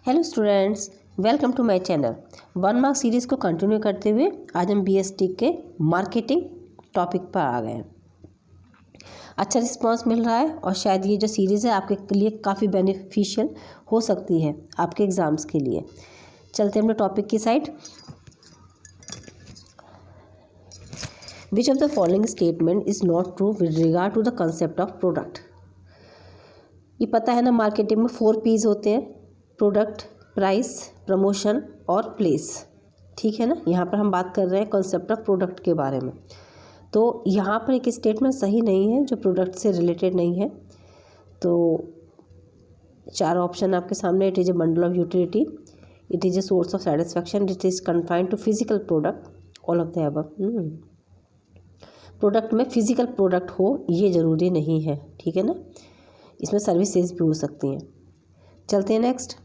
Hello students, welcome to my channel. 1 mark series को continue करते हुए आज हम बीएसटी के मार्केटिंग टॉपिक पर आ गए हैं। अच्छा रिस्पांस मिल रहा है और शायद ये जो सीरीज़ है आपके लिए काफ़ी बेनिफिशियल हो सकती है आपके एग्ज़ाम्स के लिए। चलते हैं अपने टॉपिक की side. Which of the following statement is not true with regard to the concept of product. ये पता है ना, मार्केटिंग में 4 P's होते हैं: प्रोडक्ट, प्राइस, प्रमोशन और प्लेस। ठीक है ना। यहाँ पर हम बात कर रहे हैं कॉन्सेप्ट ऑफ प्रोडक्ट के बारे में। तो यहाँ पर एक स्टेटमेंट सही नहीं है जो प्रोडक्ट से रिलेटेड नहीं है। तो 4 ऑप्शन आपके सामने। It is a bundle of utility, it is a source of satisfaction, it is confined to physical product, all of the above. Product में फिजिकल प्रोडक्ट हो ये ज़रूरी नहीं है, ठीक है ना। इसमें सर्विसेज भी हो सकती हैं। चलते हैं next.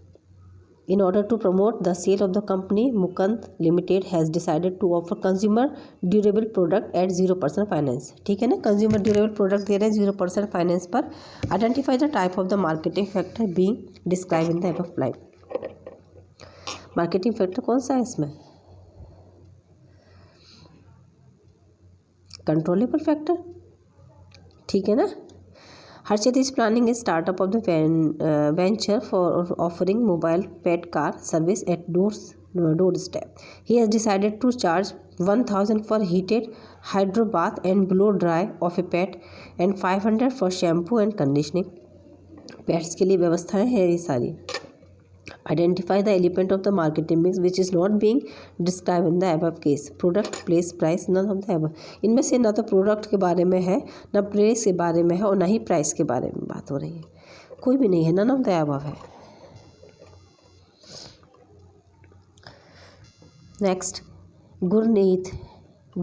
In order to promote the sale of the company, Mukund Limited has decided to offer consumer durable product at 0% finance। ठीक है ना, कंज्यूमर ड्यूरेबल प्रोडक्ट दे रहे हैं 0% फाइनेंस पर। Identify the type of the marketing factor being describe in the above line. Marketing factor कौन सा है इसमें? कंट्रोलेबल फैक्टर, ठीक है ना। Harshit is planning a startup of the venture for offering mobile pet car service at doorstep. He has decided to charge 1,000 for heated hydro bath and blow dry of a pet and 500 for shampoo and conditioning. Pets के लिए व्यवस्थाएं हैं ये सारी। Identify the element of the marketing mix which is not being described in the above case. Product, place, price, none of the above। इनमें से ना तो प्रोडक्ट के बारे में है, ना प्लेस के बारे में है और ना ही प्राइस के बारे में बात हो रही है। कोई भी नहीं है, none of the above है। Next, Gurneet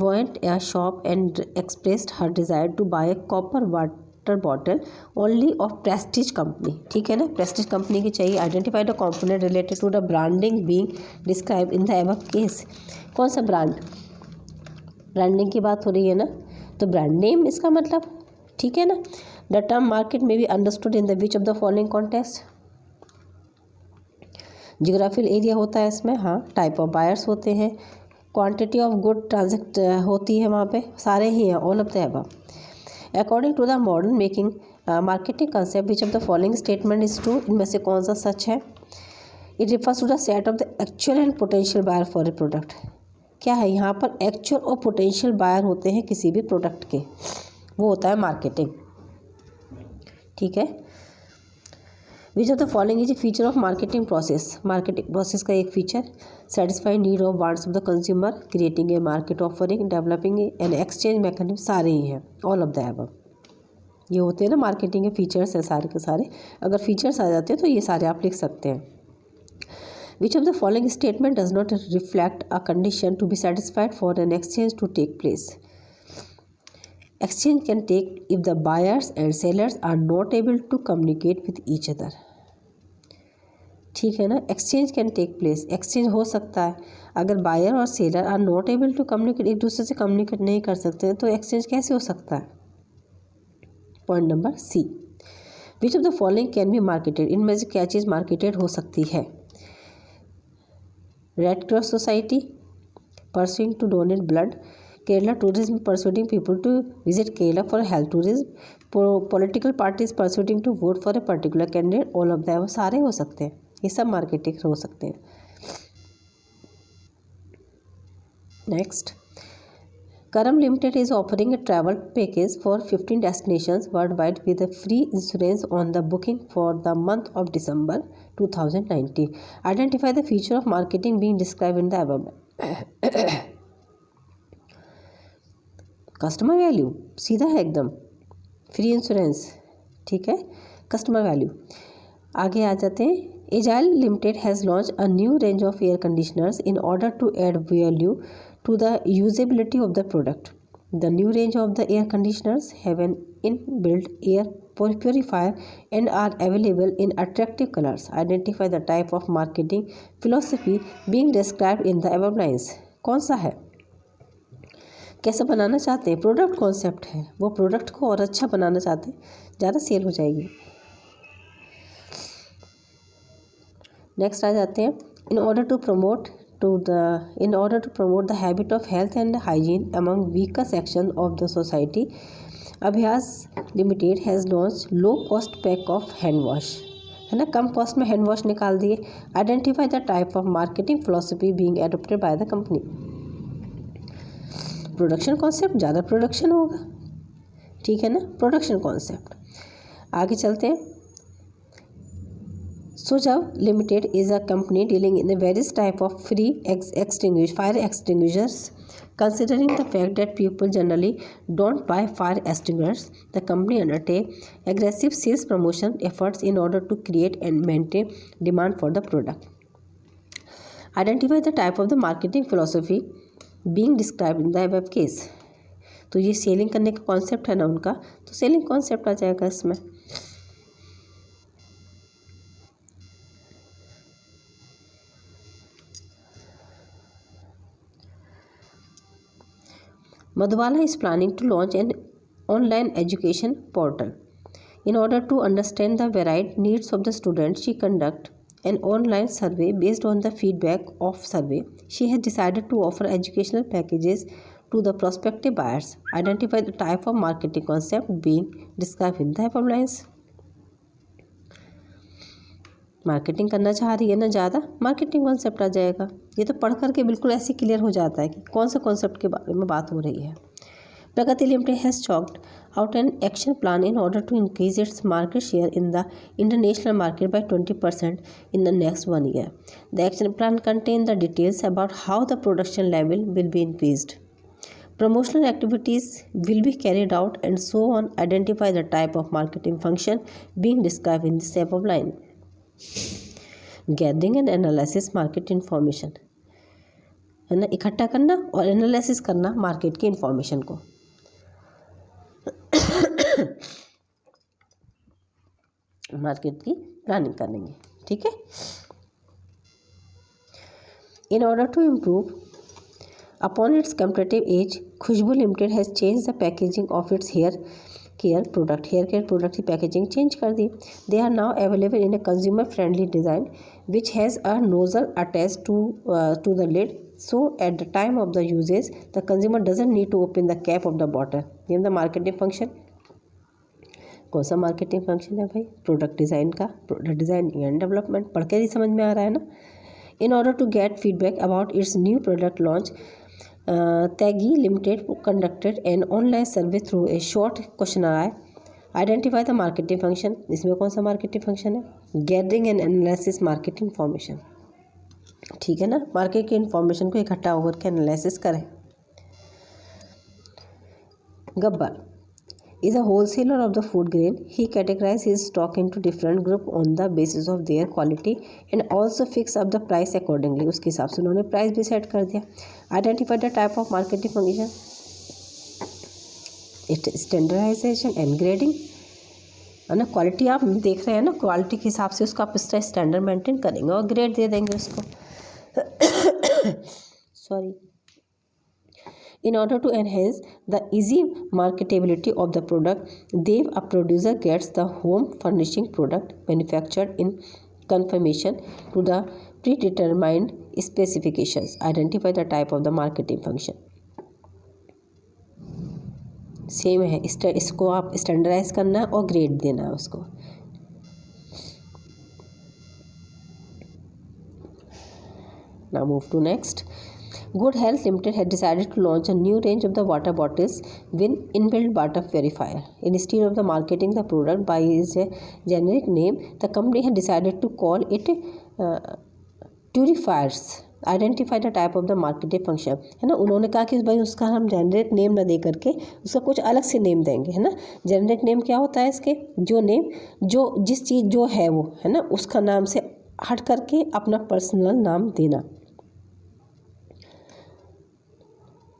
went a shop and expressed her desire to buy a copper water bottle only of Prestige company. ठीक है ना, प्रेस्टीज कंपनी की चाहिए। Identify the component related to the branding being describe in the above case. कौन सा brand? Branding की बात हो रही है ना, तो ब्रांड नेम इसका मतलब, ठीक है ना। द टर्म मार्केट में be understood in the which of the following context. Geographical area होता है इसमें, हाँ। टाइप ऑफ बायर्स होते हैं, क्वांटिटी ऑफ गुड ट्रांजेक्ट होती है वहाँ पे, सारे ही हैं, all of the above. According to the modern making marketing concept, which of the following statement is true? इनमें से कौन सा सच है? It refers to the set of the actual and potential buyer for a product। क्या है यहाँ पर? Actual और पोटेंशियल बायर होते हैं किसी भी प्रोडक्ट के, वो होता है मार्केटिंग, ठीक है। Which of the following is A feature of marketing process. Marketing process का एक feature: satisfy need of wants of the consumer, creating a market offering, developing an exchange mechanism, सारे ही हैं, ऑल ऑफ द अबव। ये होते हैं ना marketing के फीचर्स हैं सारे के सारे। अगर फीचर्स आ जाते हैं तो ये सारे आप लिख सकते हैं। Which of the following statement does not reflect a condition to be satisfied for an exchange to take place. Exchange can take if the buyers and sellers are not able to communicate with each other। ठीक है ना, exchange can take place, exchange हो सकता है अगर buyer और seller are not able to communicate, एक दूसरे से कम्युनिकेट नहीं कर सकते हैं तो एक्सचेंज कैसे हो सकता है। Point number C. Which of the following can be marketed. इनमें से क्या चीज़ मार्केटेड हो सकती है? Red Cross Society pursuing to donate blood, Kerala tourism persuading people to visit Kerala for health tourism, political parties persuading to vote for a particular candidate, all of that. वो सारे हो सकते हैं, ये सब मार्केटिंग हो सकते हैं। नेक्स्ट, करम limited is offering A travel package for 15 destinations world wide with free insurance on the booking for the month of December 2019। Identify the feature of marketing being describe in the above. Customer value सीधा है एकदम, free insurance, ठीक है, customer value. आगे आ जाते हैं। Agile Limited has launch a new range of air conditioners in order to add value to the usability of the product. The new range of the air conditioners have an in built air purifier and are available in attractive colours. Identify the type of marketing philosophy being described in the above lines. कौन सा है? कैसे बनाना चाहते हैं? Product concept है, वो product को और अच्छा बनाना चाहते हैं, ज़्यादा सेल हो जाएगी। नेक्स्ट आ जाते हैं, in order to promote the habit of health and hygiene among weaker section of the society, अभ्यास limited has launch low cost pack of hand wash, है ना, कम कॉस्ट में हैंड वॉश निकाल दिए। Identify the type of marketing philosophy being adopted by the company. Production concept, ज़्यादा production होगा, ठीक है ना, प्रोडक्शन कॉन्सेप्ट। आगे चलते हैं। सुझाव limited is a company dealing in various type of free fire extinguishers. Considering the fact that people generally don't buy fire extinguishers, the company undertakes aggressive sales promotion efforts in order to create and maintain demand for the product. Identify the type of the marketing philosophy being described in the above case. तो ये selling करने का concept है ना उनका, तो selling concept आ जाएगा इसमें। Madhwala is planning to launch an online education portal. In order to understand the varied needs of the students, she conducts an online survey. Based on the feedback of survey, she has decided to offer educational packages to the prospective buyers. Identify the type of marketing concept being described in the above lines. Marketing करना चाह रही है ना ज़्यादा, marketing concept आ जाएगा। ये तो पढ़ करके बिल्कुल ऐसे क्लियर हो जाता है कि कौन से कॉन्सेप्ट के बारे में बात हो रही है। Pragati limited has chalked out an action plan in order to increase its market share in the international market by 20% in the next 1 year. The action plan contains the details about how the production level will be increased. Promotional activities will be carried out and so on. Identify the type of marketing function being described in this above line. Gathering and analysis market information, है ना, इकट्ठा करना और analysis करना market की information को। Market की planning करेंगे, ठीक है। In order to improve upon its competitive edge, Khushbu limited has change the packaging of its hair care product की पैकेजिंग चेंज कर दी। They are now available in a consumer friendly design which has a nozzle attached to the lid, so at the time of the usage the consumer doesn't need to open the cap of the bottle. ये the marketing function. कौन सा marketing function है भाई? Product design का, product designing and development. पढ़ के ही समझ में आ रहा है ना। In order to get feedback about its new product launch, Taggi Limited conducted an online survey through a short questionnaire. Identify the marketing function. इसमें कौन सा मार्केटिंग फंक्शन है? Gathering and analysis market information, ठीक है ना। Market की information को इकट्ठा होकर के एनालिसिस करें। Gabbar is a wholesaler of the food grain. He categorizes his stock into different group on the basis of their quality and also fix up the price accordingly. उसके हिसाब से उन्होंने प्राइस भी सेट कर दिया। Identify the type of marketing function. Standardisation and grading, है ना। Quality आप देख रहे हैं ना, क्वालिटी के हिसाब से उसका आप स्टैंडर्ड मेंटेन करेंगे और ग्रेड दे देंगे उसको। Sorry. In order to enhance the easy marketability of the product, a producer gets the home furnishing product manufactured in conformation to the predetermined specifications. Identify the type of the marketing function. Same है, इसको आप standardise करना और grade देना है उसको। Now move to next. Good Health Limited had decided to launch a new range of the water bottles with inbuilt water purifier. Instead of the marketing the product by its generic name, the company had decided to call it purifiers. Identify the type of the marketing function, है ना। उन्होंने कहा कि भाई उसका हम generic name ना दे करके उसका कुछ अलग से नेम देंगे, है ना। जेनरिक नेम क्या होता है इसके? जो नेम जो जिस चीज़ जो है वो, है ना, उसका नाम से हट करके अपना पर्सनल नाम देना,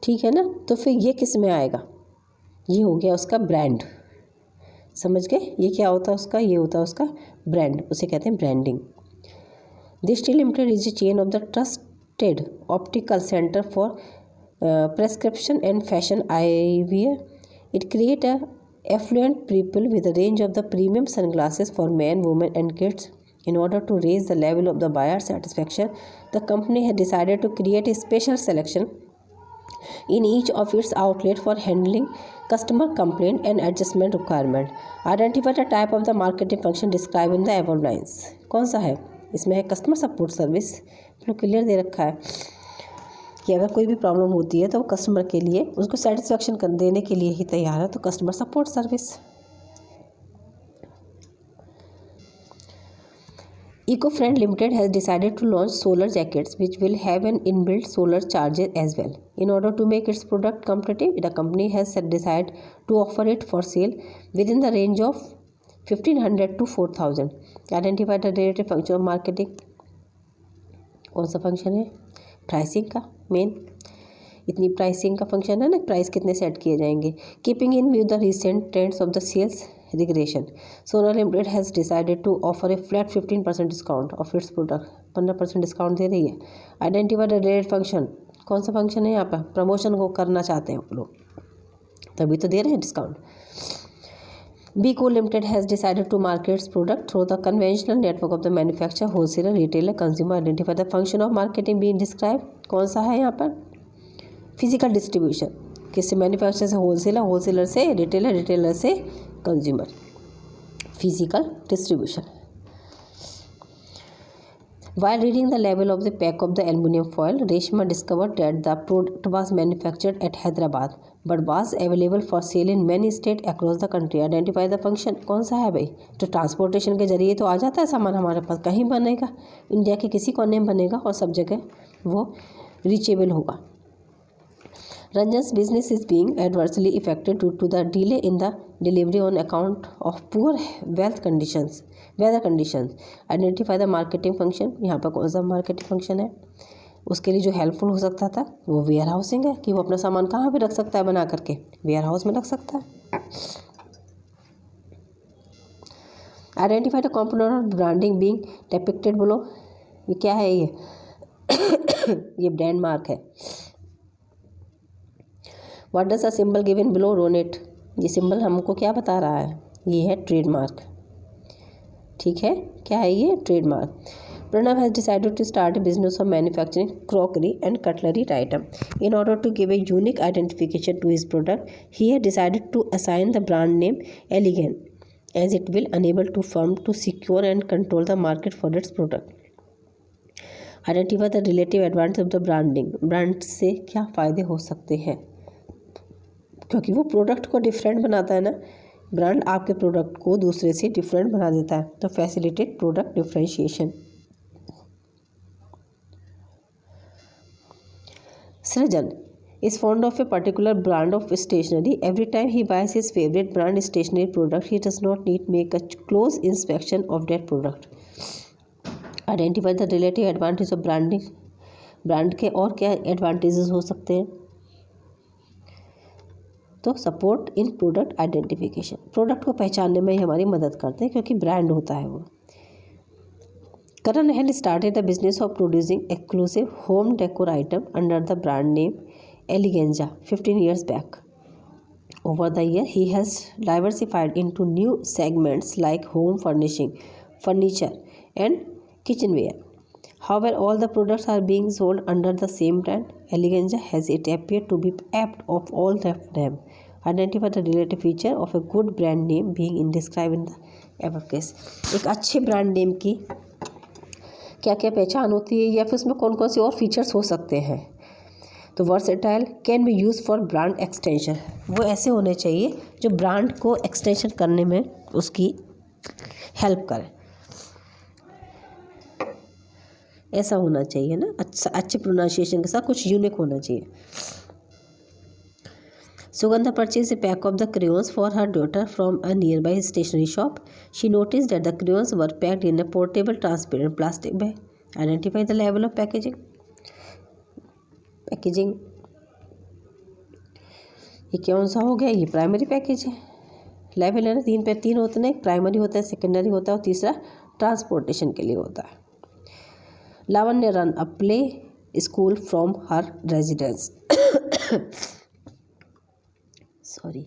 ठीक है ना। तो फिर ये किस में आएगा? ये हो गया उसका ब्रांड, समझ गए। ये क्या होता है उसका? ये होता है उसका ब्रांड, उसे कहते हैं ब्रांडिंग। दृष्टि limited is a chain of the trusted optical centre for prescription and fashion eyewear. It create a affluent people with a range of the premium sunglasses for men, women and kids In order to raise the level of the buyer satisfaction, the company had decided to create a special selection in each of its outlets for handling customer complaint and adjustment requirement. Identify the type of the marketing function described in the above lines. कौन सा है इसमें? है customer support service. तो clear दे रखा है कि अगर कोई भी प्रॉब्लम होती है तो वो कस्टमर के लिए उसको सेटिस्फेक्शन कर देने के लिए ही तैयार है, तो customer support service. EcoFriend Limited has decided to launch solar jackets which will have an inbuilt solar charger as well. In order to make its product competitive, the company has decided to offer it for sale within the range of 1500 to 4000. Identify the related function of marketing. कौन सा function है? Pricing का main. इतनी pricing का function है ना, price कितने set किए जाएंगे। Keeping in view the recent trends of the sales regression, Solar Limited has decided to offer a flat 15% discount of its product. 15% discount दे रही है। Identify the related function. कौन सा फंक्शन है यहाँ पर? प्रमोशन को करना चाहते हैं लोग, तभी तो दे रहे हैं discount. Beko Limited has decided to market its product through the conventional network of the manufacturer, wholesaler, retailer, consumer. Identify the function of marketing being described. कौन सा है यहाँ पर? Physical distribution. किससे? मैन्युफैक्चरर से होलसेलर, होलसेलर से retailer, retailer से consumer. Physical distribution. While reading the label of the pack of the aluminum foil, Reshma discovered that the product was manufactured at Hyderabad but was available for sale in many states across the country. Identify the function. कौन सा है भाई? तो transportation के जरिए तो आ जाता है सामान हमारे पास, कहीं बनेगा, इंडिया के किसी कोने में बनेगा और सब जगह वो रीचेबल होगा। Ranjan's business is being adversely affected due to the delay in the delivery on account of poor weather conditions. Identify the marketing function. यहाँ पर कौन सा मार्केटिंग फंक्शन है? उसके लिए जो हेल्पफुल हो सकता था वो वेयर हाउसिंग है, कि वो अपना सामान कहाँ भी रख सकता है बना करके, वेयर हाउस में रख सकता है। Identify the component of branding being depicted below. ये क्या है? ये ब्रांड मार्क है। What does the symbol given below denote? ये सिंबल हमको क्या बता रहा है? ये है ट्रेडमार्क। ठीक है, क्या है ये? Trademark. Pranav has decided to start a business of manufacturing crockery and cutlery item. In order to give a unique identification to his product, he has decided to assign the brand name Elegant, as it will enable the firm to secure and control the market for its product. Identify the relative advantage of the branding. Brand से क्या फ़ायदे हो सकते हैं? क्योंकि वो product को different बनाता है ना, ब्रांड आपके प्रोडक्ट को दूसरे से डिफरेंट बना देता है, तो फैसिलिटेट प्रोडक्ट डिफरेंशिएशन। सृजन is fond of a particular brand of stationery. Every time he buys his favorite brand stationery product, he does not need to make a close inspection of that product. Identify the relative advantage of branding. Brand के और क्या advantages हो सकते हैं? तो support in product identification, product को पहचानने में ही हमारी मदद करते हैं क्योंकि ब्रांड होता है वो। Karan had started the business of producing exclusive home decor item under the brand name Eleganza 15 years back. Over the year, he has diversified into new segments like home furnishing, furniture, and kitchenware. However, all the products are being sold under the same brand. Eleganza has it appeared to be apt of all of them. Identify the relative feature of a good brand name being described in the above case. एक अच्छे brand name की क्या क्या पहचान होती है या फिर उसमें कौन कौन से और फीचर्स हो सकते हैं? तो versatile can be use for brand extension, वो ऐसे होने चाहिए जो ब्रांड को एक्सटेंशन करने में उसकी हेल्प करें, ऐसा होना चाहिए ना, अच्छा अच्छे प्रोनाउंसिएशन के साथ कुछ यूनिक होना चाहिए। Sugandha purchased a pack of the crayons for her daughter from a nearby stationery shop. She noticed that the crayons were packed in a portable transparent plastic bag. Identify the level of packaging. Packaging ये कौन सा हो गया? ये primary package है। Level है ना, तीन होते हैं, एक प्राइमरी होता है, सेकेंडरी होता है और तीसरा ट्रांसपोर्टेशन के लिए होता है। Lavanya run a play school from her residence. Sorry.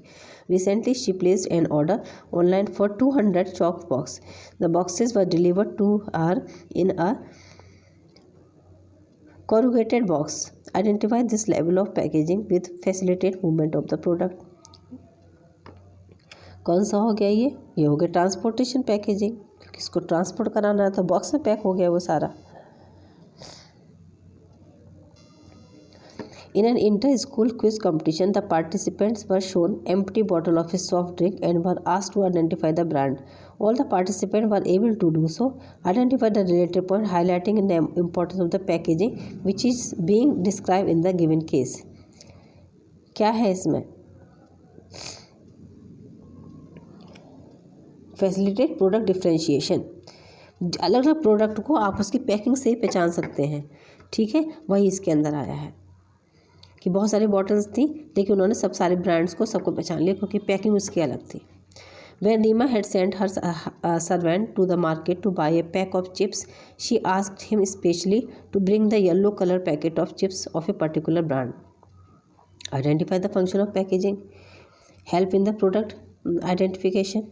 Recently, she placed an order online for 200 chalk box. The boxes were delivered to her in a corrugated box. Identify this level of packaging with facilitate movement of the product. कौन सा हो गया ये हो गया transportation packaging, किसको transport कराना है तो बॉक्स में पैक हो गया वो सारा. In an inter-school quiz competition, the participants were shown empty bottle of a soft drink and were asked to identify the brand. All the participants were able to do so. Identify the related point, highlighting the importance of the packaging, which is being described in the given case. क्या है इसमें? Facilitate product differentiation. अलग अलग product को आप उसकी packing से ही पहचान सकते हैं. ठीक है, वही इसके अंदर आया है कि बहुत सारी बॉटल्स थी लेकिन उन्होंने सब सारे ब्रांड्स को सबको पहचान लिया क्योंकि पैकिंग उसकी अलग थी. When Reema had sent her servant to the market to buy a pack of chips, she asked him specially to bring the yellow color packet of chips of a particular brand. Identify the function of packaging. Help in the product identification.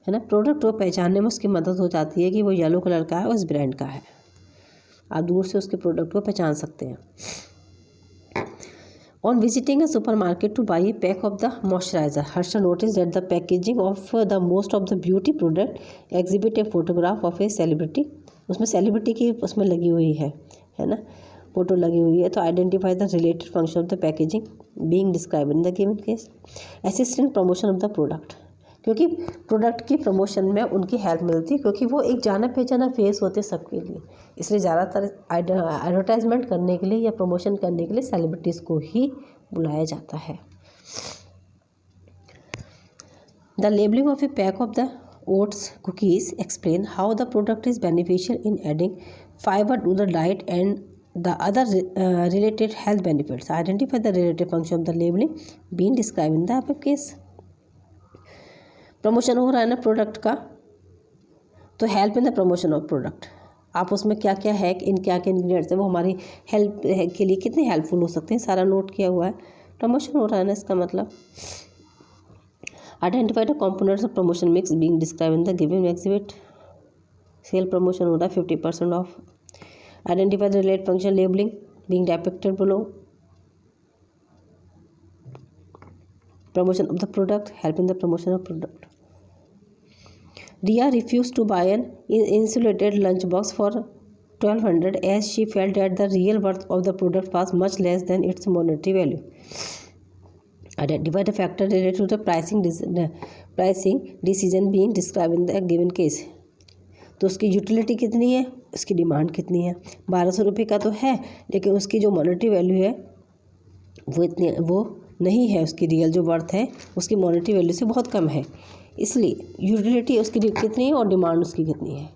है ना, product को पहचानने में उसकी मदद हो जाती है कि वो येलो कलर का है उस ब्रांड का है. आप दूर से उसके प्रोडक्ट को पहचान सकते हैं. On visiting a supermarket to buy a pack of the moisturizer, Harsha noticed that the packaging of the most of the beauty product exhibit a photograph of a celebrity. उसमें सेलिब्रिटी की उसमें लगी हुई है ना, फोटो लगी हुई है. तो identify the related function of the packaging being describe in the given case. Assistant promotion of the product, क्योंकि प्रोडक्ट की प्रमोशन में उनकी हेल्प मिलती है क्योंकि वो एक जाना पहचाना फेस होते सबके लिए. इसलिए ज़्यादातर एडवर्टाइजमेंट करने के लिए या प्रमोशन करने के लिए सेलिब्रिटीज़ को ही बुलाया जाता है. The labelling of a pack of the oats cookies explain how the product is beneficial in adding fibre to the diet and the other related health benefits. Identify the related function of the labelling being describe in the above case. Promotion हो रहा है ना product का, तो help in the promotion of product. आप उसमें क्या क्या है, इन क्या क्या इंग्रेडिएंट्स है वो हमारी हेल्प के लिए कितने हेल्पफुल हो सकते हैं, सारा नोट किया हुआ है. प्रमोशन हो रहा है ना इसका मतलब. Identify the components of promotion mix being describe in the given exhibit. Sale promotion हो रहा है 50% off. Identify the related function labelling being depicted below. Promotion of the product, help in the promotion of product. Riya refused to buy an insulated lunchbox for 1200 as she felt that the real worth of the product was much less than its monetary value. Identify the factor related to the pricing decision being described in the given case. तो उसकी utility कितनी है, उसकी demand कितनी है. 1200 रुपये का तो है लेकिन उसकी जो मॉनेटरी वैल्यू है वो नहीं है. उसकी रियल जो वर्थ है उसकी मॉनेटरी वैल्यू से बहुत कम है. इसलिए यूटिलिटी उसकी कितनी है और डिमांड उसकी कितनी है.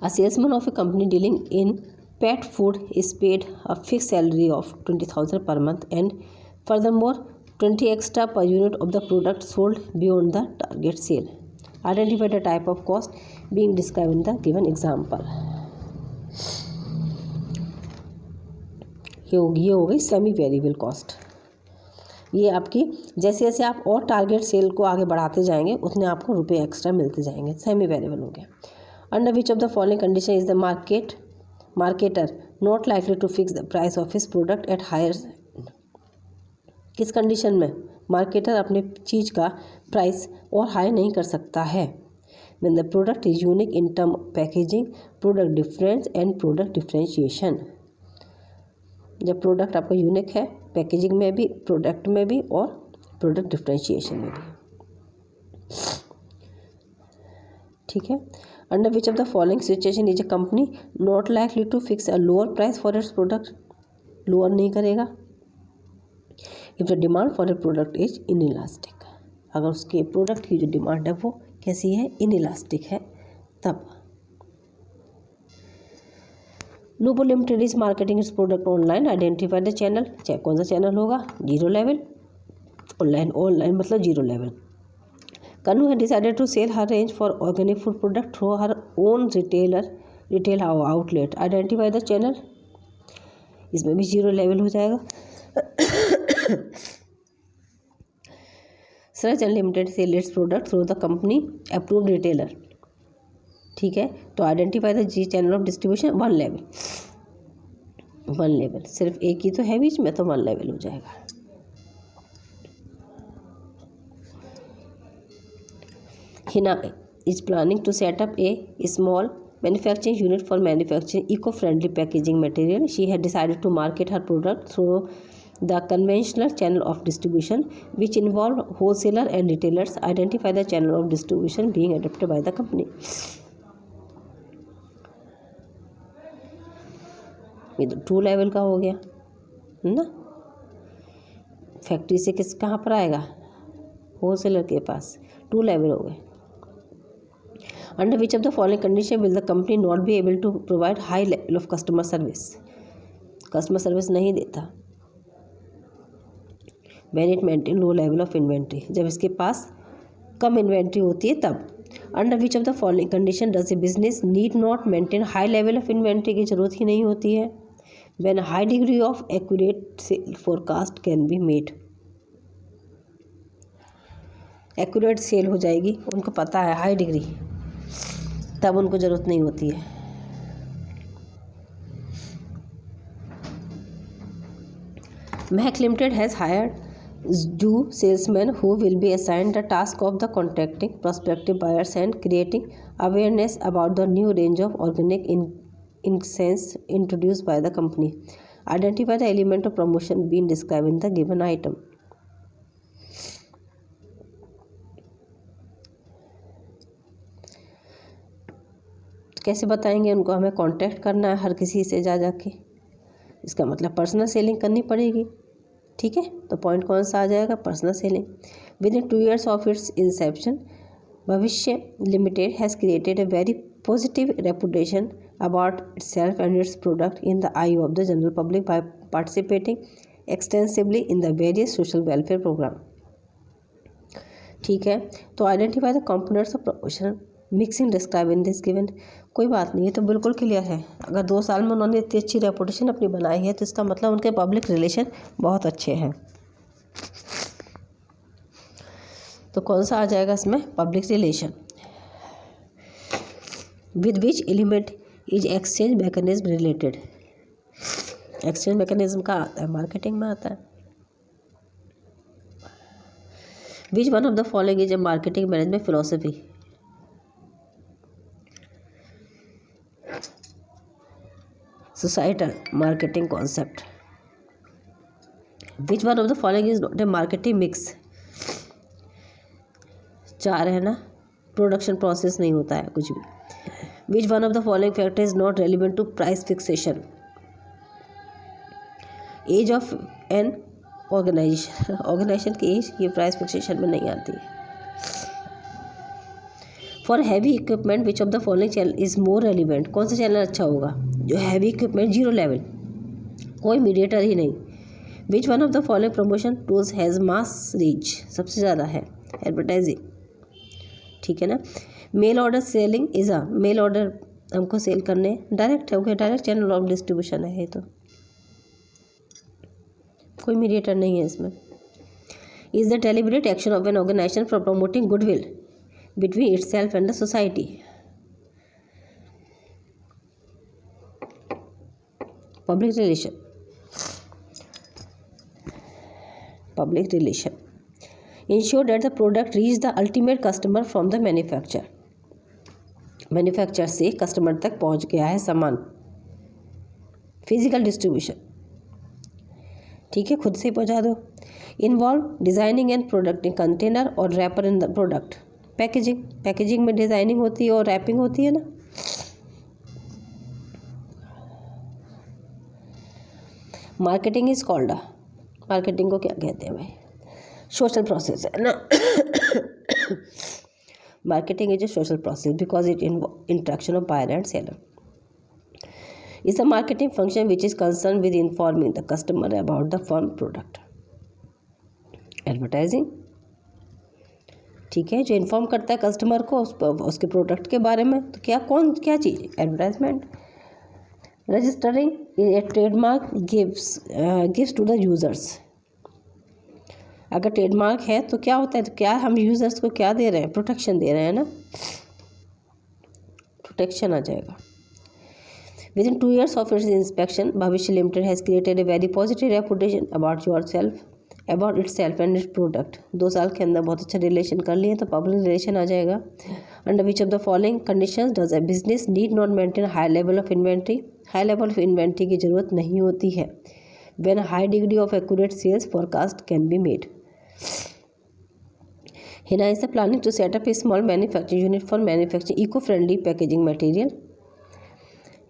A salesman of a company dealing in pet food is paid a fix salary of 20,000 per month and furthermore 20 extra per unit of the product sold beyond the target sale. Identify the type of cost being describe in the given example. ये हो गई semi variable cost. ये आपकी जैसे जैसे आप और target cell को आगे बढ़ाते जाएंगे उतने आपको रुपए एक्स्ट्रा मिलते जाएंगे. सेमी वेरिएबल हो गया. Under which of the following condition is the marketer not likely to fix the price of his product at higher. किस कंडीशन में मार्केटर अपने चीज़ का प्राइस और हाई नहीं कर सकता है. When the product is unique in term packaging, product difference and product differentiation. जब प्रोडक्ट आपका यूनिक है पैकेजिंग में भी, प्रोडक्ट में भी और प्रोडक्ट डिफरेंशिएशन में भी. ठीक है. Under which of the following situation is a company not likely to fix a lower price for its product. Lower नहीं करेगा if the demand for a product is inelastic. अगर उसके प्रोडक्ट की जो डिमांड है वो कैसी है, इनइलास्टिक है तब. Nobo limited is marketing its product online. Identify the channel. चाहे कौन सा चैनल होगा, जीरो लेवल. ऑनलाइन मतलब zero level. Kannu had decided to sell her range for organic food product through her own retail outlet. Identify the channel. इसमें भी zero level हो जाएगा. Search unlimited sell its product through the company approved retailer. ठीक है, तो identify the G channel of distribution, one level, सिर्फ एक ही तो है बीच में, तो वन लेवल हो जाएगा। Hina is planning to set up a small manufacturing unit for manufacturing eco-friendly packaging material. She had decided to market her product through the conventional channel of distribution, which involve wholesaler and retailers. Identify the channel of distribution being adopted by the company. ये तो 2 level का हो गया ना। Factory से कहाँ पर आएगा, होलसेलर के पास। 2 लेवल हो गए। Under which of the following condition will the company not be able to provide high level of customer service. Customer service नहीं देता। When it maintain low level of inventory, जब इसके पास कम इन्वेंट्री होती है तब। Under which of the following condition does a business need not maintain high level of inventory की जरूरत ही नहीं होती है। When high degree of accurate cell forecast can be made. Accurate sale हो जाएगी, उनको पता है हाई डिग्री, तब उनको ज़रूरत नहीं होती है। महक limited has hired two salesmen who will be assigned the task of the contacting prospective buyers and creating awareness about the new range of organic incense introduced by the company. Identify the element of promotion being described in the given item. कैसे बताएंगे उनको, हमें contact करना है हर किसी से जा जाके, इसका मतलब पर्सनल सेलिंग करनी पड़ेगी। ठीक है, तो पॉइंट कौन सा आ जाएगा, personal selling. With in 2 years of its inception, Bhavishya limited has created a very positive reputation about itself and its product in the eye of the general public by participating extensively in the various social welfare program. ठीक है, तो identify the components of promotion mixing describe in this given. कोई बात नहीं, ये तो बिल्कुल clear है। अगर 2 साल में उन्होंने इतनी अच्छी रेपुटेशन अपनी बनाई है तो इसका मतलब उनके पब्लिक रिलेशन बहुत अच्छे हैं। तो कौन सा आ जाएगा इसमें, public relation. With which element is exchange mechanism related. Exchange mechanism का आता है, मार्केटिंग में आता है। विच one of the following is A marketing management philosophy. Societal marketing concept. Which one of the following is not a marketing mix? 4 है ना, production process नहीं होता है कुछ भी। Which one of the following factor is not relevant to price fixation? Age of an organization. Organisation की age ये price fixation में नहीं आती है। For heavy equipment which of the following channel is more relevant. कौन सा channel अच्छा होगा, जो हैवी इक्विपमेंट, 0 लेवल, कोई मीडिएटर ही नहीं। Which one of the following promotion tools has mass reach, सबसे ज़्यादा है एडवर्टाइजिंग। ठीक है ना। Mail order selling is a, mail order हमको सेल करने डायरेक्ट हो गया, डायरेक्ट चैनल ऑफ डिस्ट्रीब्यूशन है ये, तो कोई मीडिएटर नहीं है इसमें। Is the deliberate action of an organisation for promoting goodwill between itself and the society. Public relation. Public relation. Ensure that the product reach the ultimate customer from the manufacturer. Manufacturer से customer तक पहुंच गया है सामान। Physical distribution. ठीक है, खुद से पहुंचा दो। Involve designing and product container or wrapper in the product. Packaging में डिज़ाइनिंग होती है और रैपिंग होती है ना। मार्केटिंग इज कॉल्ड, मार्केटिंग को क्या कहते हैं भाई, सोशल प्रोसेस है ना। Marketing is a social process because it interaction of buyer and seller. Is a marketing function which is concern with informing the customer about the firm product. Advertising, ठीक है, जो इन्फॉर्म करता है customer को उसके product के बारे में, तो क्या चीज़, advertisement. Registering a trademark gives to the users. अगर ट्रेडमार्क है तो क्या होता है, तो क्या हम यूजर्स को क्या दे रहे हैं, प्रोटेक्शन दे रहे हैं ना, प्रोटेक्शन आ जाएगा। Within 2 years of its inspection, Bhavishya Limited has created a very positive reputation about itself and its product. 2 साल के अंदर बहुत अच्छा रिलेशन कर लिए तो पब्लिक रिलेशन आ जाएगा। Under which of the following conditions does a business need not maintain high level of inventory? High level of inventory की ज़रूरत नहीं होती है। When a high degree of accurate sales forecast can be made. Hina is planning to set up a small manufacturing unit for manufacturing eco-friendly packaging material.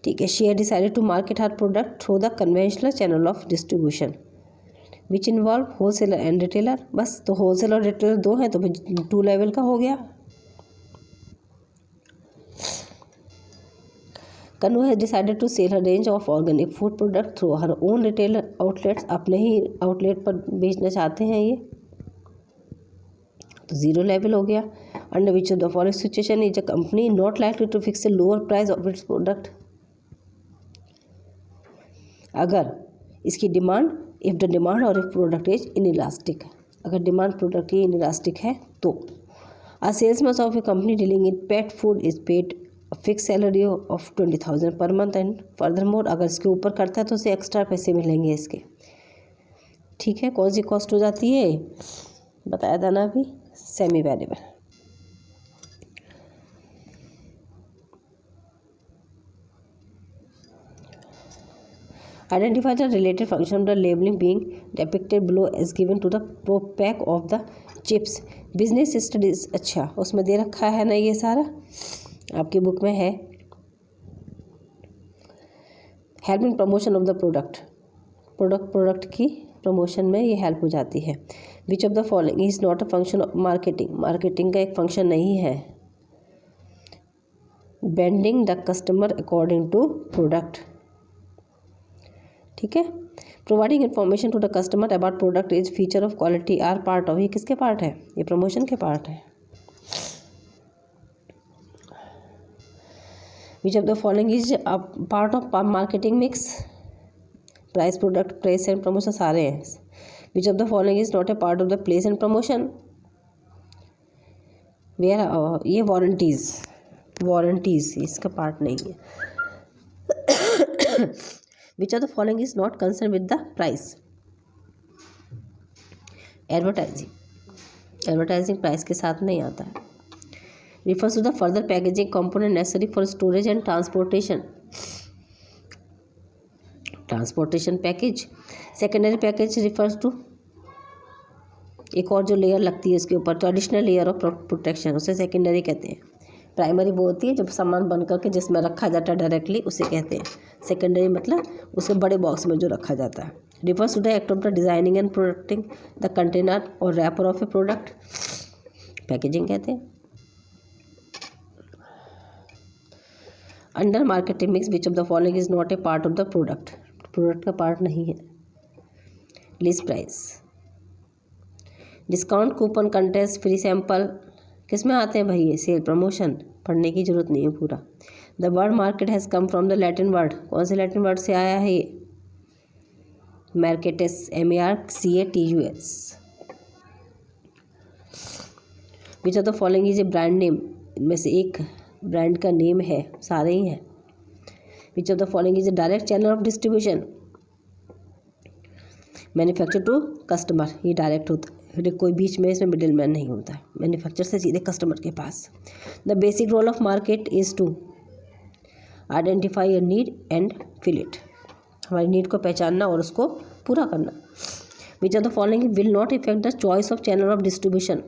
ठीक है। She had decided to market her product through the conventional channel of distribution, which involve wholesaler and retailer. बस तो wholesale और retailer दो हैं तो 2 level का हो गया। Kanu has decided to sell her range of organic food product through her own retail outlets. अपने ही आउटलेट पर बेचना चाहते हैं ये, तो 0 लेवल हो गया। Under which of the following situation is a company not likely to fix a lower price of its product? अगर इसकी डिमांड, इफ़ द डिमांड और इफ प्रोडक्ट इज इनइलास्टिक, अगर डिमांड प्रोडक्ट की इनइलास्टिक है तो अ salesman of a company dealing in pet food is paid fix salary of 20,000 per month and further more, अगर इसके ऊपर करता है तो उसे एक्स्ट्रा पैसे मिलेंगे इसके। ठीक है। कौन सी कॉस्ट हो जाती है, बताया था ना अभी, semi variable. Identify the related function of the labeling being depicted below as given to the pack of the chips. Business studies, अच्छा उसमें दे रखा है ना, ये सारा आपकी बुक में है। Help in promotion of the product की प्रमोशन में ये हेल्प हो जाती है। Which of the following is not a function of marketing का एक फंक्शन नहीं है। Bending the customer according to product, ठीक है। Providing information to the customer about product is feature of quality are part of, ये किसके part है, ये प्रमोशन के पार्ट है। Which of the following is a part of marketing mix, price, product, place and promotion सारे हैं। Which of the following is not a part of the place and promotion, where, ये warranties इसका part नहीं है। Which of the following is not concerned with the price? Advertising price के साथ नहीं आता है। Refers to the further packaging component necessary for storage and transportation package. Secondary package refers to एक और जो लेयर लगती है उसके ऊपर, ट्रेडिशनल लेयर ऑफ प्रोटेक्शन, उसे सेकेंडरी कहते हैं। प्राइमरी वो होती है जब सामान बन करके जिसमें रखा जाता है डायरेक्टली, उसे कहते हैं। सेकेंडरी मतलब उसे बड़े बॉक्स में जो रखा जाता है। Refers to the act of the designing and producting the container और wrapper of a product, packaging कहते हैं। Under marketing mix which of the following is not a part of the product का part नहीं है। List price, discount coupon, contest, free sample, किस में आते हैं भाई ये, सेल, प्रमोशन, पढ़ने की जरूरत नहीं है पूरा। The word market has come from the Latin word, कौन से लैटिन वर्ड से आया है ये, markets, MARCATUS। Which of the following is A brand name, इनमें से एक ब्रांड का नेम है, सारे ही हैं। Which of the following is a direct channel of distribution, manufacture to customer, ये डायरेक्ट होता है, कोई बीच में इसमें मिडिल मैन नहीं होता है, मैन्युफैक्चर से सीधे कस्टमर के पास। The basic role of market is to identify a need and fill it, हमारी नीड को पहचानना और उसको पूरा करना। Which of the following will not effect the choice of channel of distribution,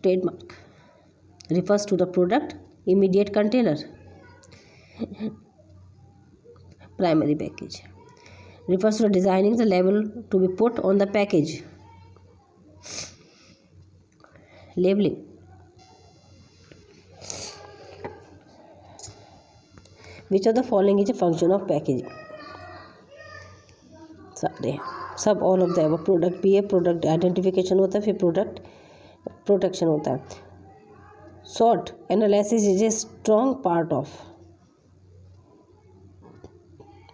trademark, refers to the product, immediate container, primary package, refers to designing the label to be put on the package, labeling, which of the following is a function of packaging, सारे सब all of the above. Product भी है, product identification होता है, फिर product protection होता है। Short analysis is a strong part of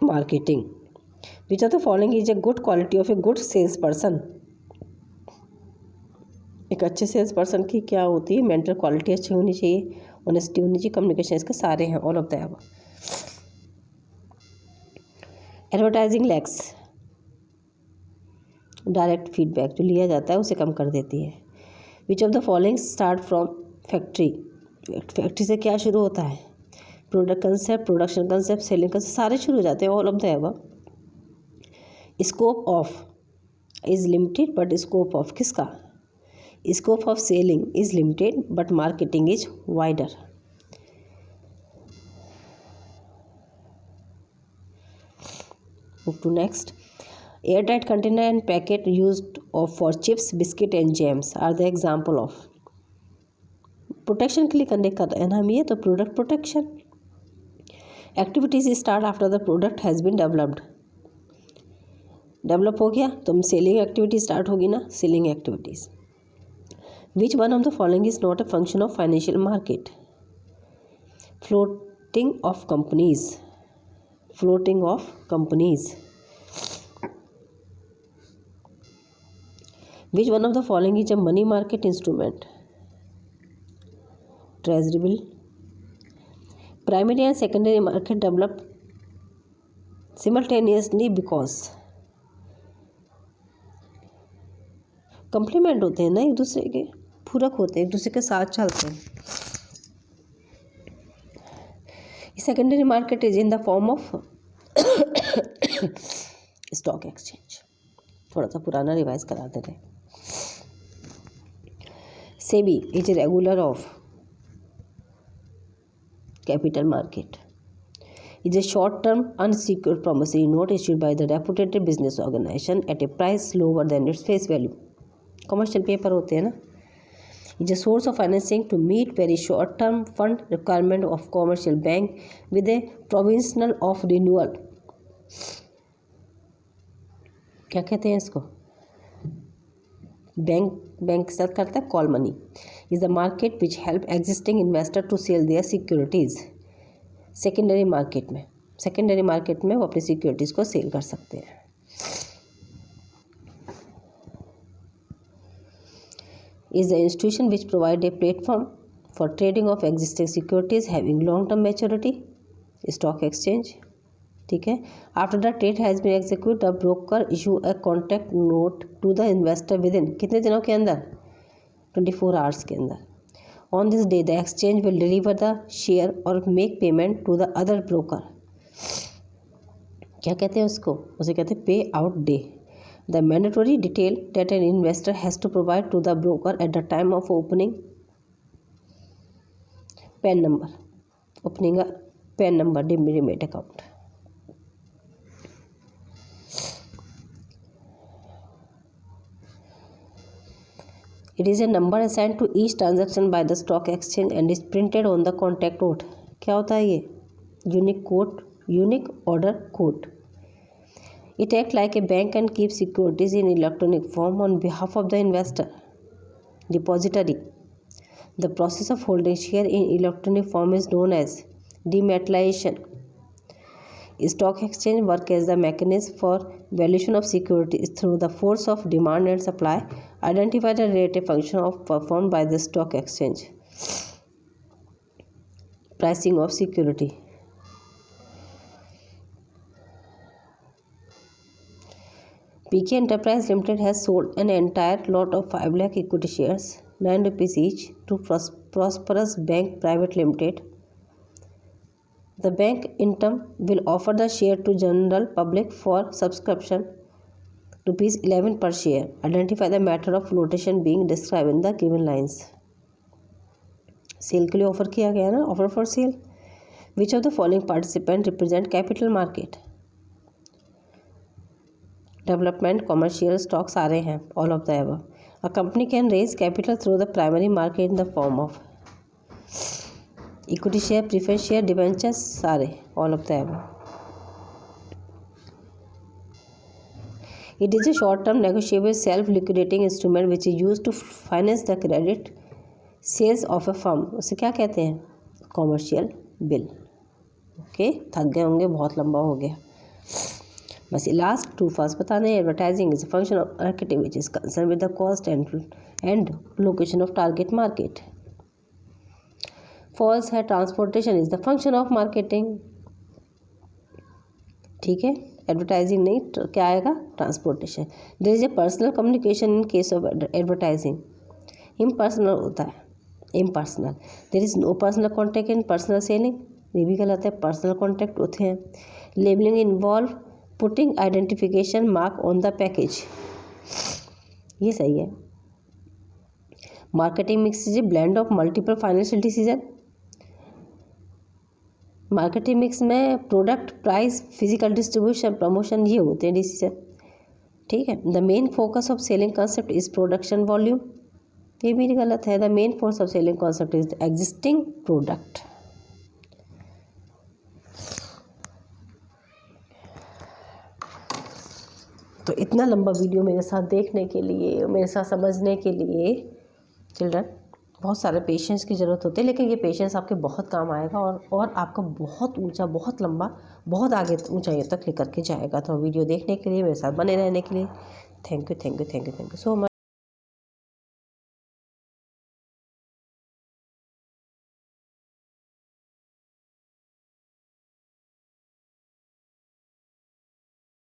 marketing, which of the following is a good quality of a good sales person. एक अच्छे सेल्स पर्सन की क्या होती है? मेंटल क्वालिटी अच्छी होनी चाहिए, ऑनेस्टी होनी चाहिए, कम्युनिकेशन, इसके सारे हैं, all of the above. Advertising lacks direct feedback, जो लिया जाता है उसे कम कर देती है। Which of the following start from factory, factory से क्या शुरू होता है? Product concept, production concept, selling concept, सारे शुरू हो जाते हैं, all of the above. Scope of is limited but scope of किसका? Scope of selling is limited but marketing is wider. Move to next. Airtight container and packet used for chips, biscuit and jams are the example of। Protection के लिए करने कर रहे हैं ना हम ये, तो product protection. Activities start after the product has been developed, develop हो गया तो सेलिंग एक्टिविटी स्टार्ट होगी ना, selling activities. Which one of the following is not a function of financial market? Floating of companies, floating of companies. Which one of the following is a money market instrument? Treasury bill. Primary and secondary market develop simultaneously because, complement होते हैं ना, एक दूसरे के पूरक होते हैं, एक दूसरे के साथ चलते हैं। Secondary market is in the form of stock exchange. थोड़ा सा पुराना रिवाइज करा देते हैं। SEBI is a regular of capital market, is a short-term unsecured promissory note issued by the reputed business organization at a price lower than its face value। Commercial paper होते हैं ना। is a source of financing to meet very short-term fund requirement of commercial bank with a provisional of renewal। क्या कहते हैं इसको? Bank के साथ करता है call money. is the market which help existing investor to sell their securities। Secondary market में वो अपनी सिक्योरिटीज़ को सेल कर सकते हैं। Is the institution which provide a platform for trading of existing securities having long term maturity, stock exchange. ठीक है। After the trade has been execute the broker issue a contact note to the investor within कितने दिनों के अंदर? 24 hours के अंदर। On this day, the exchange will deliver the share or make payment to the other broker। क्या कहते हैं उसको? उसे कहते हैं पे out day. The mandatory detail that an investor has to provide to the broker at the time of opening PAN number, opening a PAN number demat account। It is a number assigned to each transaction by the stock exchange and is printed on the contact note। क्या होता है ये? Unique order code. It acts like a bank and keeps securities in electronic form on behalf of the investor depository। The process of holding share in electronic form is known as dematerialization। Stock exchange work as the mechanism for valuation of securities through the force of demand and supply, identify the relative function of performed by the stock exchange। Pricing of security। PK Enterprise Limited has sold an entire lot of 5 lakh equity shares, 9 rupees each, to Prosperous Bank Private Limited। The bank in turn will offer the share to general public for subscription, rupees 11 per share। Identify the matter of flotation being described in the given lines। Sale के लिए offer किया गया ना, offer for sale. Which of the following participant represent capital market? Development, commercial, stock सारे हैं, all of the above. A company can raise capital through the primary market in the form of equity share, preference share, debentures, सारे, all of the above. It is a short term negotiable self liquidating instrument which is use to finance the credit sales of a firm. उसे क्या कहते हैं? Commercial bill. Okay, थक गए होंगे, बहुत लंबा हो गया। बस लास्ट टू फर्स्ट बताने हैं। Advertising is a function of marketing which is concern with the cost and location of target market. False है transportation is the function of marketing. ठीक है, एडवर्टाइजिंग नहीं क्या आएगा, transportation. There is a personal communication in case of advertising, impersonal होता है, impersonal. There is no personal contact in personal selling, ये भी गलत है, पर्सनल कॉन्टैक्ट होते हैं। Labeling involve putting identification mark on the package, ये सही है। Marketing mix is a blend of multiple financial decision. Marketing mix में product, price, physical distribution, promotion, ये होते हैं डिसीजन। ठीक है। The main focus of selling concept is production volume, ये भी गलत है। The main focus of selling concept is the existing product. तो इतना लंबा वीडियो मेरे साथ देखने के लिए, मेरे साथ समझने के लिए चिल्ड्रन, बहुत सारे पेशेंस की ज़रूरत होती है, लेकिन ये पेशेंस आपके बहुत काम आएगा और आपका बहुत ऊंचा, बहुत लंबा, बहुत आगे ऊंचाइयों तक लेकर के जाएगा। तो वीडियो देखने के लिए, मेरे साथ बने रहने के लिए थैंक यू सो मच।